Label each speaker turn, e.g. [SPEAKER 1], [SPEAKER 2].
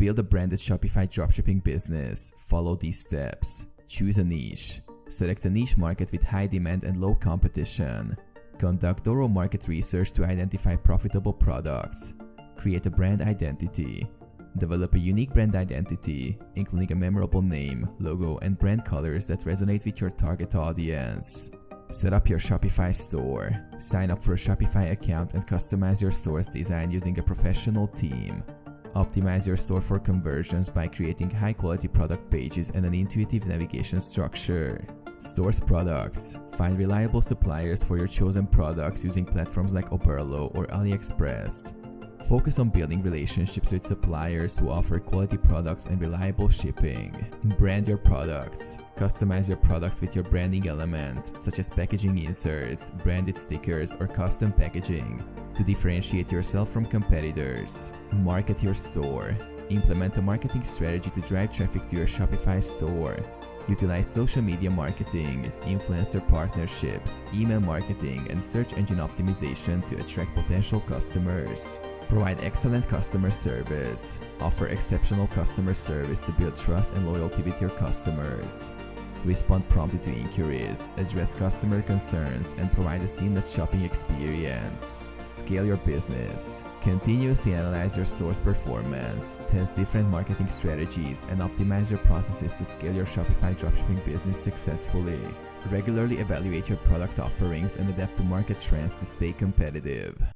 [SPEAKER 1] build a branded Shopify dropshipping business, follow these steps. Choose a niche. Select a niche market with high demand and low competition. Conduct thorough market research to identify profitable products. Create a brand identity. Develop a unique brand identity, including a memorable name, logo, and brand colors that resonate with your target audience. Set up your Shopify store. Sign up for a Shopify account and customize your store's design using a professional team. Optimize your store for conversions by creating high-quality product pages and an intuitive navigation structure. Source products. Find reliable suppliers for your chosen products using platforms like Oberlo or AliExpress. Focus on building relationships with suppliers who offer quality products and reliable shipping. Brand your products. Customize your products with your branding elements, such as packaging inserts, branded stickers, or custom packaging, to differentiate yourself from competitors. Market your store. Implement a marketing strategy to drive traffic to your Shopify store. Utilize social media marketing, influencer partnerships, email marketing, and search engine optimization to attract potential customers. Provide excellent customer service. Offer exceptional customer service to build trust and loyalty with your customers. Respond promptly to inquiries, address customer concerns, and provide a seamless shopping experience. Scale your business. Continuously analyze your store's performance, test different marketing strategies, and optimize your processes to scale your Shopify dropshipping business successfully. Regularly evaluate your product offerings and adapt to market trends to stay competitive.